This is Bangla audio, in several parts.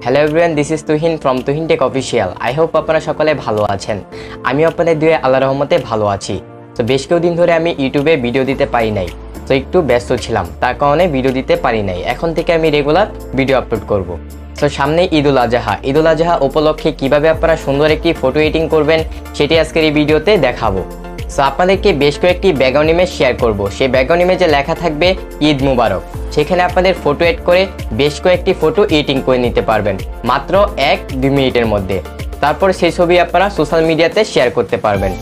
Hello everyone, this is Tuhin from Tuhin take official. I hope আপনারা সকলে ভালো আছেন। আমি আপনাদের দুয়ে আল্লাহর রহমতে ভালো আছি। তো বেশ কিছুদিন ধরে আমি ইউটিউবে ভিডিও দিতে পারি নাই, তো একটু ব্যস্ত ছিলাম, তার কারণে ভিডিও দিতে পারি নাই। এখন থেকে আমি রেগুলার ভিডিও আপলোড করব। তো সামনে ঈদুল আজহা উপলক্ষে কিভাবে আপনারা সুন্দর একটি ফটো এডিটিং করবেন সেটি আজকের এই ভিডিওতে দেখাবো। সো আপনাদেরকে বেশ কয়েকটি ব্যাকগ্রাউন্ড ইমেজ শেয়ার করব। সেই ব্যাকগ্রাউন্ড ইমেজে লেখা থাকবে ঈদ মুবারক। সেখানে আপনাদের ফটো এড করে বেশ কয়েকটি ফটো এডিটিং করে নিতে পারবেন মাত্র 1-2 মিনিটের মধ্যে। তারপর সেই ছবি আপনারা সোশ্যাল মিডিয়াতে শেয়ার করতে পারবেন।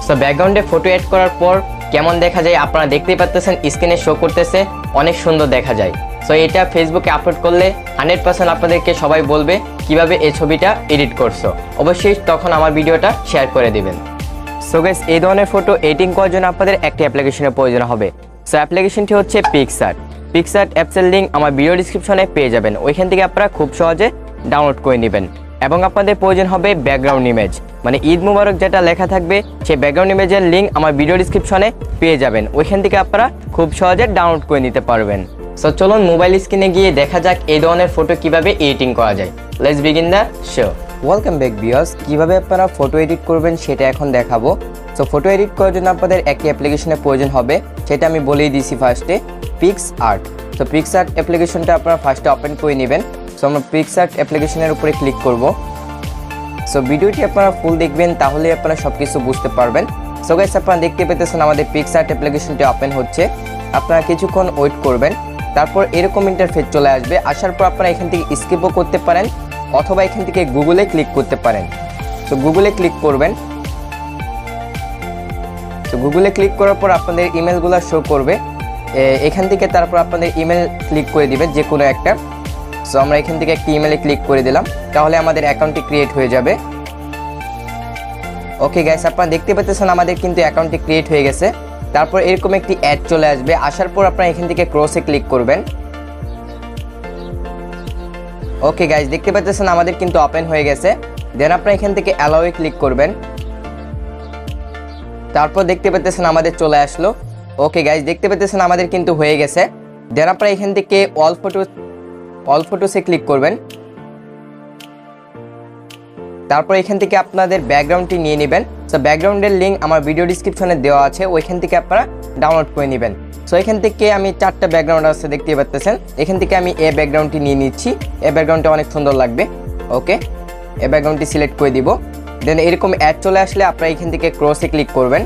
সো ব্যাকগ্রাউন্ডে ফটো এড করার পর কেমন দেখা যায় আপনারা দেখতেই পাচ্ছেন, স্ক্রিনে শো করতেছে, অনেক সুন্দর দেখা যায়। সো এটা ফেসবুকে আপলোড করলে 100% আপনাদেরকে সবাই বলবে কিভাবে এই ছবিটা এডিট করছো। অবশ্যই তখন আমার ভিডিওটা শেয়ার করে দিবেন। সো গাইস, এই ধরনের ফটো এডিটিং করার জন্য আপনাদের একটি অ্যাপ্লিকেশনের প্রয়োজন হবে। সো অ্যাপ্লিকেশনটি হচ্ছে পিক্সআর্ট অ্যাপসের লিঙ্ক আমার ভিডিও ডিসক্রিপশনে পেয়ে যাবেন। ওইখান থেকে আপনারা খুব সহজে ডাউনলোড করে নেবেন। এবং আপনাদের প্রয়োজন হবে ব্যাকগ্রাউন্ড ইমেজ, মানে ঈদ মুবারক যেটা লেখা থাকবে সেই ব্যাকগ্রাউন্ড ইমেজের লিঙ্ক আমার ভিডিও ডিসক্রিপশনে পেয়ে যাবেন। ওইখান থেকে আপনারা খুব সহজে ডাউনলোড করে নিতে পারবেন। সো চলুন মোবাইল স্ক্রিনে গিয়ে দেখা যাক এই ধরনের ফটো কিভাবে এডিটিং করা যায়। Let's begin the show. Welcome back viewers, কিভাবে আপনারা ফটো এডিট করবেন সেটা এখন দেখাবো। সো ফটো এডিট করার জন্য আপনাদের একটি অ্যাপ্লিকেশনের প্রয়োজন হবে, সেটা আমি বলেই দিয়েছি ফার্স্টে, পিক্সআর্ট। তো পিক্সআর্ট অ্যাপ্লিকেশনটা আপনারা ফার্স্টে ওপেন করে নেবেন। সো আমরা পিক্সআর্ট অ্যাপ্লিকেশনের উপরে ক্লিক করব। সো ভিডিওটি আপনারা ফুল দেখবেন, তাহলে আপনারা সব কিছু বুঝতে পারবেন। সো গাইস, আপনারা দেখতে পেতেছেন আমাদের পিক্সআর্ট অ্যাপ্লিকেশনটি ওপেন হচ্ছে। আপনারা কিছুক্ষণ ওয়েট করবেন, তারপর এরকম ইন্টারফেস চলে আসবে। আসার পর আপনারা এখান থেকে স্কিপও করতে পারেন অথবা এখান থেকে গুগলে ক্লিক করতে পারেন। তো গুগলে ক্লিক করবেন। তো গুগলে ক্লিক করার পর আপনাদের ইমেলগুলো শো করবে এখান থেকে। তারপর আপনাদের ইমেল ক্লিক করে দিবেন যে কোনো একটা। সো আমরা এখান থেকে একটি ইমেলে ক্লিক করে দিলাম, তাহলে আমাদের অ্যাকাউন্টটি ক্রিয়েট হয়ে যাবে। ওকে গাইস, আপনারা দেখতে পাচ্ছেন আমাদের কিন্তু অ্যাকাউন্টটি ক্রিয়েট হয়ে গেছে। তারপর এরকম একটি অ্যাড চলে আসবে। আসার পর আপনারা এখান থেকে ক্রসে ক্লিক করবেন। ওকে গাইস, দেখতে পাচ্ছেন আমাদের কিন্তু ওপেন হয়ে গেছে। দেন আপনারা এখান থেকে অ্যালাউয়ে ক্লিক করবেন। তারপর দেখতে পাচ্ছেন আমাদের চলে আসলো। ওকে গাইস, দেখতে পাচ্ছেন আমাদের কিন্তু হয়ে গেছে। দেন আপনারা এখান থেকে অল ফটোসে ক্লিক করবেন। তারপর এখান থেকে আপনাদের ব্যাকগ্রাউন্ডটি নিয়ে নেবেন। সো ব্যাকগ্রাউন্ডের লিঙ্ক আমার ভিডিও ডিসক্রিপশনে দেওয়া আছে, ওইখান থেকে আপনারা ডাউনলোড করে নেবেন। সো এখান থেকে আমি 4টা ব্যাকগ্রাউন্ড আছে দেখতে পাচ্ছেন। এখান থেকে আমি এই ব্যাকগ্রাউন্ডটি নিয়ে নিচ্ছি। এই ব্যাকগ্রাউন্ডটা অনেক সুন্দর লাগবে। ওকে, এই ব্যাকগ্রাউন্ডটি সিলেক্ট করে দিব। দেন এরকম অ্যাড চলে আসলে আপনারা এখান থেকে ক্রসে ক্লিক করবেন।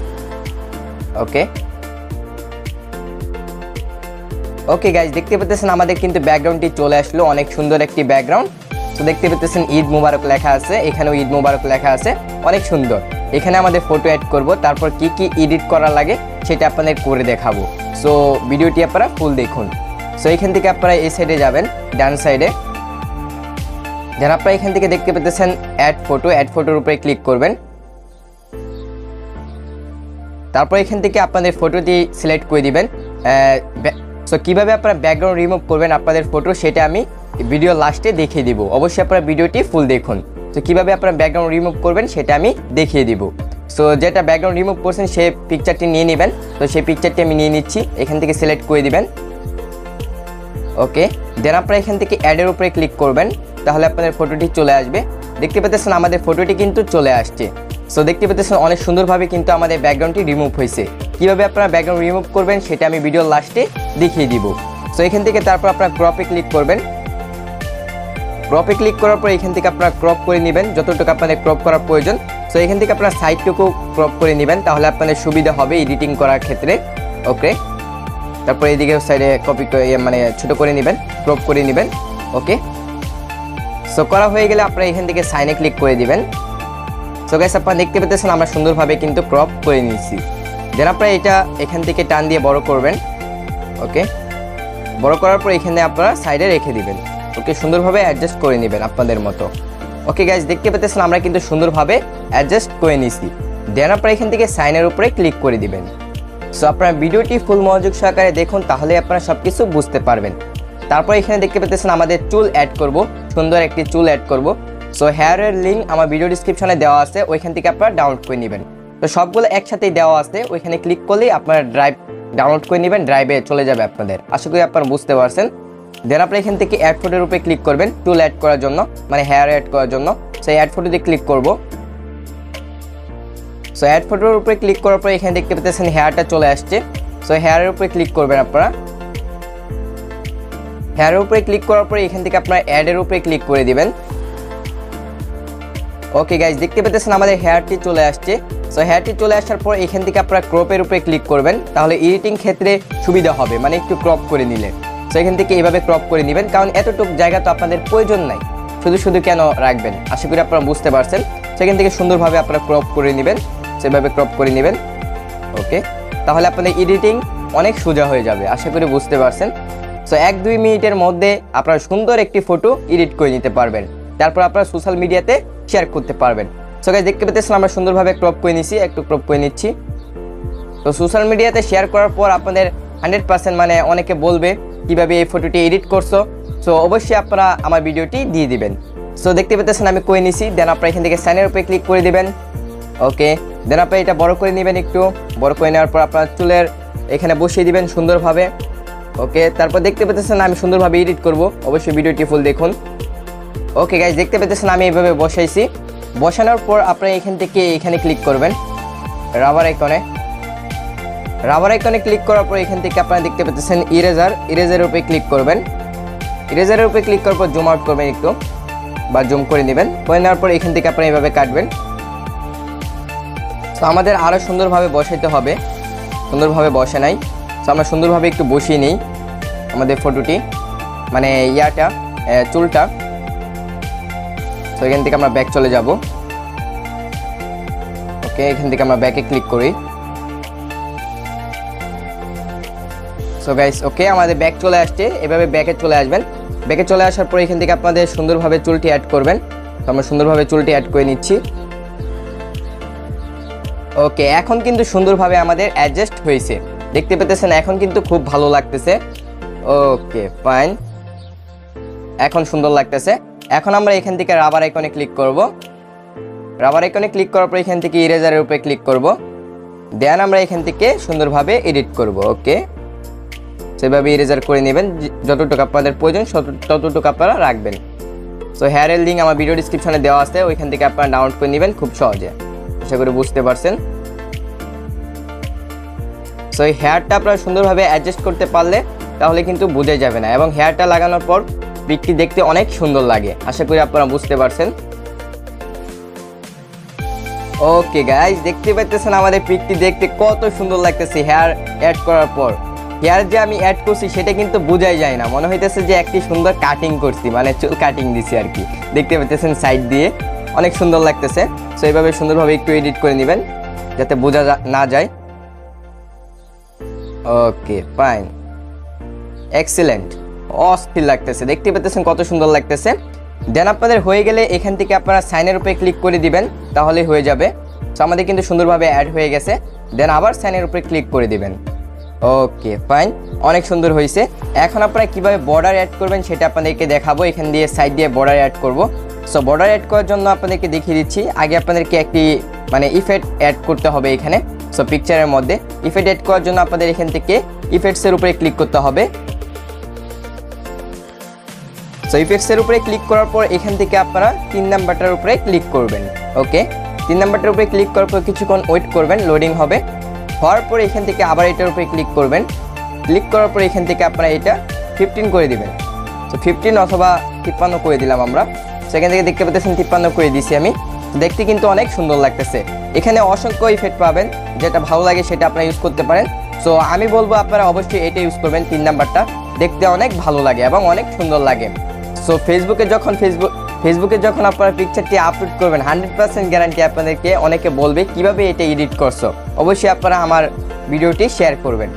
ওকে গাইজ, দেখতে পাচ্ছেন আমাদের কিন্তু ব্যাকগ্রাউন্ডটি চলে আসলো, অনেক সুন্দর একটি ব্যাকগ্রাউন্ড। তো দেখতে পাচ্ছেন ঈদ মুবারক লেখা আছে, এখানেও ঈদ মুবারক লেখা আছে, অনেক সুন্দর। এখানে আমাদের ফটো অ্যাড করব, তারপর কি কি এডিট করা লাগে সেটা আপনাদের করে দেখাবো। সো ভিডিওটি আপনারা ফুল দেখুন। সো এখান থেকে আপনারা এই সাইডে যাবেন, ডান সাইডে। যারা আপনারা এখান থেকে দেখতে পাচ্ছেন অ্যাড ফটোর উপরে ক্লিক করবেন। তারপর এখান থেকে আপনাদের ফটোটি সিলেক্ট করে দিবেন। সো কীভাবে আপনারা ব্যাকগ্রাউন্ড রিমুভ করবেন আপনাদের ফটো সেটা আমি ভিডিও লাস্টে দেখিয়ে দিব। অবশ্যই আপনারা ভিডিওটি ফুল দেখুন। তো কীভাবে আপনারা ব্যাকগ্রাউন্ড রিমুভ করবেন সেটা আমি দেখিয়ে দিব। সো যেটা ব্যাকগ্রাউন্ড রিমুভ করছেন সেই পিকচারটি নিয়ে নেবেন। তো সেই পিকচারটি আমি নিয়ে নিচ্ছি, এখান থেকে সিলেক্ট করে দিবেন। ওকে, দেন আপনারা এখান থেকে অ্যাডের উপরে ক্লিক করবেন, তাহলে আপনাদের ফটোটি চলে আসবে। দেখতে পাচ্ছেন আমাদের ফটোটি কিন্তু চলে আসছে। সো দেখতে পাচ্ছেন অনেক সুন্দরভাবে কিন্তু আমাদের ব্যাকগ্রাউন্ডটি রিমুভ হয়েছে। কীভাবে আপনারা ব্যাকগ্রাউন্ড রিমুভ করবেন সেটা আমি ভিডিও লাস্টে দেখিয়ে দিব। সো এখান থেকে তারপর আপনারা ক্রপে ক্লিক করবেন। ক্রপে ক্লিক করার পর এখান থেকে আপনারা ক্রপ করে নেবেন যতটুকু আপনাদের ক্রপ করার প্রয়োজন। সো এখান থেকে আপনারা সাইডটুকু ক্রপ করে নেবেন, তাহলে আপনাদের সুবিধা হবে এডিটিং করার ক্ষেত্রে। ওকে, তারপর এইদিকে সাইডে কপি মানে ছোটো করে নেবেন, ক্রপ করে নেবেন। ওকে, সো করা হয়ে গেলে আপনারা এখান থেকে সাইনে ক্লিক করে দিবেন। সো গাইস, আপনারা দেখতে পেতেছেন আমরা সুন্দরভাবে কিন্তু ক্রপ করে নিয়েছি। দেন আপনারা এটা এখান থেকে টান দিয়ে বড় করবেন। ওকে, বড় করার পর এখানে আপনারা সাইডে রেখে দিবেন। ওকে, সুন্দরভাবে অ্যাডজাস্ট করে নেবেন আপনাদের মতো। ওকে গাইস, দেখতে পেতেছেন আমরা কিন্তু সুন্দরভাবে অ্যাডজাস্ট করে নিয়েছি। দেন আপনারা এখান থেকে সাইনের উপরে ক্লিক করে দিবেন। সো আপনারা ভিডিওটি ফুল মনোযোগ সহকারে দেখুন, তাহলে আপনারা সব কিছু বুঝতে পারবেন। তারপর এখানে দেখতে পেতেছেন আমাদের চুল অ্যাড করব, সুন্দর একটি চুল অ্যাড করব। সো হেয়ারের লিঙ্ক আমার ভিডিও ডিসক্রিপশনে দেওয়া আছে, ওইখান থেকে আপনারা ডাউনলোড করে নেবেন। তো সবগুলো একসাথেই দেওয়া আছে, ওইখানে ক্লিক করলেই আপনারা ডাউনলোড করে নেবেন, ড্রাইভে চলে যাবে আপনাদের। আশা করি আপনারা বুঝতে পারছেন। দেন আপনারা এখান থেকে অ্যাড ফটোর উপরে ক্লিক করবেন টুল অ্যাড করার জন্য, মানে হেয়ার অ্যাড করার জন্য। সেই অ্যাড ফটোতে ক্লিক করব। সো অ্যাড ফটোর উপরে ক্লিক করার পর এখানে দেখতে পাচ্ছেন হেয়ারটা চলে আসছে। সো হেয়ারের উপরে ক্লিক করবেন আপনারা। হেয়ারের উপরে ক্লিক করার পরে এখান থেকে আপনারা অ্যাডের উপরে ক্লিক করে দিবেন। ওকে গাইজ, দেখতে পাচ্ছেন আমাদের হেয়ারটি চলে আসছে। সো হেয়ারটি চলে আসার পর এখান থেকে আপনারা ক্রপের উপরে ক্লিক করবেন, তাহলে এডিটিং ক্ষেত্রে সুবিধা হবে, মানে একটু ক্রপ করে নিলে। সো এখান থেকে এইভাবে ক্রপ করে নেবেন, কারণ এতটুকু জায়গা তো আপনাদের প্রয়োজন নাই, শুধু শুধু কেন রাখবেন। আশা করি আপনারা বুঝতে পারছেন। সেখান থেকে সুন্দরভাবে আপনারা ক্রপ করে নেবেন, সেভাবে ক্রপ করে নেবেন। ওকে, তাহলে আপনাদের এডিটিং অনেক সোজা হয়ে যাবে, আশা করি বুঝতে পারছেন। সো 1-2 মিনিটের মধ্যে আপনারা সুন্দর একটি ফটো এডিট করে নিতে পারবেন, তারপর আপনারা সোশ্যাল মিডিয়াতে শেয়ার করতে পারবেন। সো গাইস, দেখতে পাচ্ছেন আমরা সুন্দরভাবে ক্রপ করে নিচ্ছি, একটু ক্রপ করে নিচ্ছি। তো সোশ্যাল মিডিয়াতে শেয়ার করার পর আপনাদের 100% মানে অনেকে বলবে কিভাবে এই ফটোটি এডিট করছো। সো অবশ্যই আপনারা আমার ভিডিওটি দিয়ে দিবেন। সো দেখতে পাচ্ছেন আমি করে নিছি। দেন আপনারা এখান থেকে সাইনের উপরে ক্লিক করে দিবেন। ওকে, দেন আপনারা এটা বড় করে নেবেন, একটু বড় করে নেওয়ার পর আপনার চুলের এখানে বসিয়ে দিবেন সুন্দরভাবে। ওকে, তারপর দেখতে পাচ্ছেন আমি সুন্দরভাবে এডিট করব, অবশ্যই ভিডিওটি ফুল দেখুন। ওকে গাইজ, দেখতে পাচ্ছেন আমি এইভাবে বসাইছি। বসানোর পর আপনারা এখান থেকে এখানে ক্লিক করবেন রাবার আইকনে। রাবার আইকনে ক্লিক করার পর এখান থেকে আপনারা দেখতে পাচ্ছেন ইরেজারের উপরে ক্লিক করবেন। ইরেজারের উপরে ক্লিক করার পর জুম আউট করবেন একটু, বা জুম করে নেবেন। করে নেওয়ার পর এখান থেকে আপনারা এইভাবে কাটবেন। তো আমাদের আরও সুন্দরভাবে বসাইতে হবে, সুন্দরভাবে বসে নাই। তো আমরা সুন্দরভাবে একটু বসিয়ে নিই আমাদের ফটোটি, মানে চুলটা। তো এখান থেকে আমরা ব্যাক চলে যাব। ওকে, এখান থেকে আমরা ব্যাকে ক্লিক করি। সো গাইস, ওকে, আমাদের ব্যাক চলে আসছে। এভাবে ব্যাকে চলে আসবেন। ব্যাকে চলে আসার পর এখান থেকে আপনাদের সুন্দরভাবে চুলটি অ্যাড করবেন। তো আমরা সুন্দরভাবে চুলটি অ্যাড করে নিচ্ছি। ওকে, এখন কিন্তু সুন্দরভাবে আমাদের অ্যাডজাস্ট হয়েছে, দেখতে পেতেছেন। এখন কিন্তু খুব ভালো লাগতেছে। ওকে ফাইন, এখন সুন্দর লাগতেছে। এখন আমরা এখান থেকে রাবার আইকনে ক্লিক করব। রাবার আইকনে ক্লিক করার পর এখান থেকে ইরেজারের উপরে ক্লিক করব। দেন আমরা এখান থেকে সুন্দরভাবে এডিট করব। ওকে, সেভাবে ইরেজার করে নেবেন, যতটুকু আপনাদের প্রয়োজন ততটুকু আপনারা রাখবেন। সো হেয়ারের লিঙ্ক আমার ভিডিও ডিসক্রিপশনে দেওয়া আছে, ওইখান থেকে আপনারা ডাউনলোড করে নেবেন খুব সহজে, আশা করি বুঝতে পারছেন। সো এই হেয়ারটা আপনারা সুন্দরভাবে অ্যাডজাস্ট করতে পারলে তাহলে কিন্তু বোঝা যাবে না, এবং হেয়ারটা লাগানোর পর পিকটি দেখতে অনেক সুন্দর লাগে, আশা করি আপনারা বুঝতে পারছেন। ওকে গাইজ, দেখতে পাচ্ছেন আমাদের পিকটি দেখতে কত সুন্দর লাগতেছে হেয়ার অ্যাড করার পর। হেয়ার যে আমি অ্যাড করছি সেটা কিন্তু বোঝাই যায় না, মনে হইতেছে যে একটি সুন্দর কাটিং করছি, মানে চুল কাটিং দিছি আর কি। দেখতে পাচ্ছেন সাইড দিয়ে অনেক সুন্দর লাগতেছে। সো এইভাবে সুন্দরভাবে একটু এডিট করে নেবেন যাতে বোঝা না যায়। ওকে ফাইন, এক্সিলেন্ট, অস্থির লাগতেছে, দেখতে পাচ্ছেন কত সুন্দর লাগতেছে। দেন আপনাদের হয়ে গেলে এখান থেকে আপনারা সাইনের উপরে ক্লিক করে দিবেন, তাহলেই হয়ে যাবে। সো আমাদের কিন্তু সুন্দরভাবে অ্যাড হয়ে গেছে। দেন আবার সাইনের উপরে ক্লিক করে দিবেন। ওকে ফাইন, অনেক সুন্দর হয়েছে। এখন আপনারা কিভাবে বর্ডার অ্যাড করবেন সেটা আপনাদেরকে দেখাবো। এখান দিয়ে সাইড দিয়ে বর্ডার অ্যাড করব। সো বর্ডার অ্যাড করার জন্য আপনাদেরকে দেখিয়ে দিচ্ছি। আগে আপনাদেরকে একটি মানে ইফেক্ট অ্যাড করতে হবে এখানে। সো পিকচারের মধ্যে ইফেক্ট অ্যাড করার জন্য আপনাদের এখান থেকে ইফেক্টসের উপরে ক্লিক করতে হবে। সো ইফেক্টসের উপরে ক্লিক করার পর এখান থেকে আপনারা 3 নাম্বারটার উপরে ক্লিক করবেন। ওকে, 3 নাম্বারটার উপরে ক্লিক করার পর কিছুক্ষণ ওয়েট করবেন, লোডিং হবে। হওয়ার পর এখান থেকে আবার এটার উপরে ক্লিক করবেন। ক্লিক করার পর এখান থেকে আপনারা এটা 15 করে দিবেন। তো 15 অথবা 53 করে দিলাম আমরা। সেখান থেকে দেখতে পাচ্ছেন 53 করে দিয়েছি আমি। দেখতে কিন্তু অনেক সুন্দর লাগতেছে। এখানে অসংখ্য ইফেক্ট পাবেন, যেটা ভালো লাগে সেটা আপনারা ইউজ করতে পারেন। সো আমি বলবো আপনারা অবশ্যই এটা ইউজ করবেন, 3 নাম্বারটা দেখতে অনেক ভালো লাগে এবং অনেক সুন্দর লাগে। সো ফেসবুকে যখন আপনারা পিকচারটি আপলোড করবেন 100% গ্যারান্টি আপনাদেরকে অনেকে বলবে কিভাবে এটা এডিট করছো। অবশ্যই আপনারা আমার ভিডিওটি শেয়ার করবেন।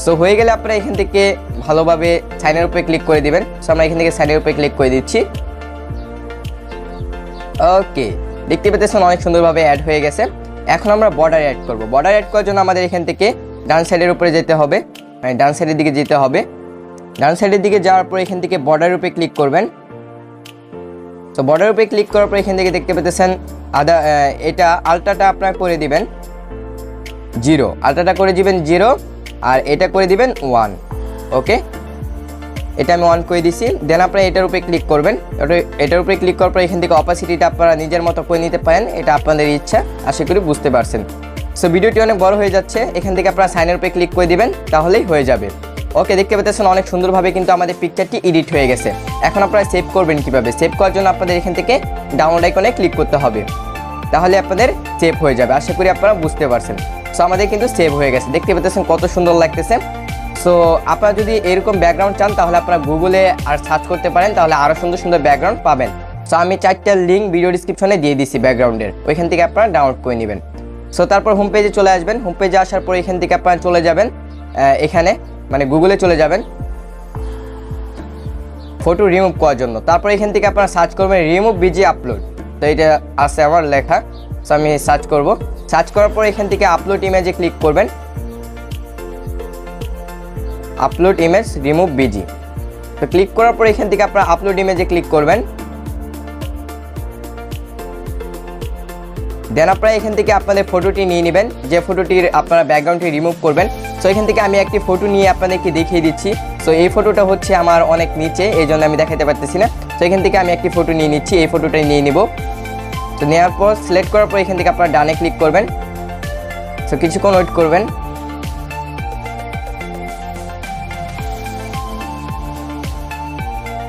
সো হয়ে গেলে আপনারা এখান থেকে ভালোভাবে সাইনের উপরে ক্লিক করে দিবেন। সো আমরা এখান থেকে সাইনের উপরে ক্লিক করে দিচ্ছি। ওকে, দেখতে পেতেছেন অনেক সুন্দরভাবে অ্যাড হয়ে গেছে। এখন আমরা বর্ডার অ্যাড করব। বর্ডার অ্যাড করার জন্য আমাদের এখান থেকে ডান সাইডের উপরে যেতে হবে, মানে ডান সাইডের দিকে যেতে হবে। ডান সাইডের দিকে যাওয়ার পর এখান থেকে বর্ডারের উপরে ক্লিক করবেন। তো বর্ডারের উপরে ক্লিক করার পর এখান থেকে দেখতে পেতেছেন এটা আলট্রাটা আপনারা করে দিবেন 0, আলট্রাটা করে দিবেন 0, আর এটা করে দিবেন 1। ওকে, এটা আমি অন করে দিছি। দেন আপনারা এটার উপরে ক্লিক করবেন। এটার উপরে ক্লিক করার পর এখান থেকে অপাসিটিটা আপনারা নিজের মতো করে নিতে পারেন, এটা আপনাদের ইচ্ছা, আশা করি বুঝতে পারছেন। সো ভিডিওটি অনেক বড় হয়ে যাচ্ছে, এখান থেকে আপনারা সাইনের উপরে ক্লিক করে দিবেন, তাহলেই হয়ে যাবে। ওকে, দেখতে পাচ্ছেন অনেক সুন্দরভাবে কিন্তু আমাদের পিকচারটি এডিট হয়ে গেছে। এখন আপনারা সেভ করবেন কিভাবে? সেভ করার জন্য আপনাদের এখান থেকে ডাউনলোড আইকনে ক্লিক করতে হবে, তাহলে আপনাদের সেভ হয়ে যাবে। আশা করি আপনারা বুঝতে পারছেন। সো আমাদের কিন্তু সেভ হয়ে গেছে, দেখতে পাচ্ছেন কত সুন্দর লাগতেছে। সো আপনারা যদি এরকম ব্যাকগ্রাউন্ড চান তাহলে আপনারা গুগলে আর সার্চ করতে পারেন, তাহলে আরও সুন্দর সুন্দর ব্যাকগ্রাউন্ড পাবেন। সো আমি 4টা লিঙ্ক ভিডিও ডিসক্রিপশনে দিয়ে দিছি ব্যাকগ্রাউন্ডের, ওইখান থেকে আপনারা ডাউনলোড করে নেবেন। সো তারপর হোম পেজে চলে আসবেন। হোম পেজে আসার পর এখান থেকে আপনারা চলে যাবেন এখানে, মানে গুগলে চলে যাবেন ফটো রিমুভ করার জন্য। তারপর এখান থেকে আপনারা সার্চ করবেন রিমুভ বিজি আপলোড। তো এটা আছে আমার লেখা। সো আমি সার্চ করব। সার্চ করার পর এখান থেকে আপলোড ইমেজে ক্লিক করবেন, আপলোড ইমেজ রিমুভ বিজি। তো ক্লিক করার পর এখান থেকে আপনারা আপলোড ইমেজে ক্লিক করবেন। দেন আপনারা এখান থেকে আপনাদের ফটোটি নিয়ে নেবেন, যে ফটোটির আপনারা ব্যাকগ্রাউন্ডটি রিমুভ করবেন। সো এখান থেকে আমি একটি ফটো নিয়ে আপনাদেরকে দেখিয়ে দিচ্ছি। সো এই ফটোটা হচ্ছে আমার অনেক নিচে, এই জন্য আমি দেখাতে পারতেছি না। তো এখান থেকে আমি একটি ফটো নিয়ে নিচ্ছি, এই ফটোটাই নিয়ে নিব। তো নেওয়ার পর সিলেক্ট করার পর এখান থেকে আপনারা ডানে ক্লিক করবেন। সো কিছুক্ষণ ওয়েট করবেন।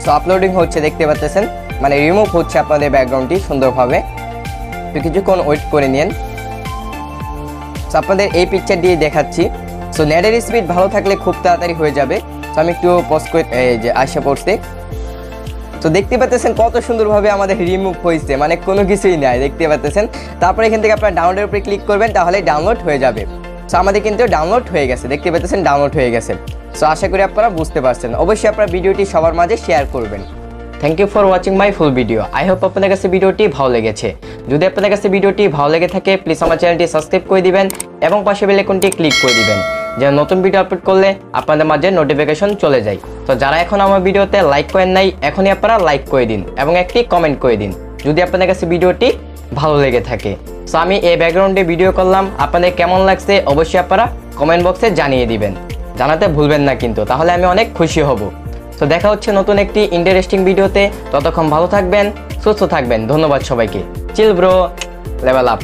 সো আপলোডিং হচ্ছে, দেখতে পাচ্ছেন, মানে রিমুভ হচ্ছে আপনাদের ব্যাকগ্রাউন্ডটি সুন্দরভাবে। তো কিছুক্ষণ ওয়েট করে নিন। সো আপনাদের এই পিকচার দিয়ে দেখাচ্ছি। সো নেটের স্পিড ভালো থাকলে খুব তাড়াতাড়ি হয়ে যাবে। সো আমি একটু পজ করে এই যে আশা করছি। তো দেখতে পাচ্ছেন কত সুন্দরভাবে আমাদের রিমুভ হয়েছে, মানে কোনো কিছুই নাই, দেখতে পাচ্ছেন। তারপরে এখান থেকে আপনারা ডাউনলোডের উপরে ক্লিক করবেন, তাহলে ডাউনলোড হয়ে যাবে। সো আমাদের কিন্তু ডাউনলোড হয়ে গেছে, দেখতে পাচ্ছেন ডাউনলোড হয়ে গেছে। সো আশা করি আপনারা বুঝতে পারছেন। অবশ্যই আপনারা ভিডিওটি সবার মাঝে শেয়ার করবেন। Thank you for watching my full video. I hope আপনাদের কাছে ভিডিওটি ভালো লেগেছে। যদি আপনাদের কাছে ভিডিওটি ভালো লেগে থাকে প্লিজ আমার চ্যানেলটি সাবস্ক্রাইব করে দিবেন এবং পাশে বেল আইকনটি ক্লিক করে দিবেন, যেন নতুন ভিডিও আপলোড করলে আপনাদের মাঝে নোটিফিকেশন চলে যায়। তো যারা এখন আমার ভিডিওতে লাইক করেন নাই, এখনই আপনারা লাইক করে দিন এবং একটি কমেন্ট করে দিন যদি আপনাদের কাছে ভিডিওটি ভালো লেগে থাকে। সো আমি এই ব্যাকগ্রাউন্ডে ভিডিও করলাম, আপনাদের কেমন লাগছে অবশ্যই আপনারা কমেন্ট বক্সে জানিয়ে দিবেন, জানাতে ভুলবেন না কিন্তু, তাহলে আমি অনেক খুশি হব। তো দেখা হচ্ছে নতুন একটি ইন্টারেস্টিং ভিডিওতে, ততক্ষণ ভালো থাকবেন, সুস্থ থাকবেন। ধন্যবাদ সবাইকে। Chill bro, level up.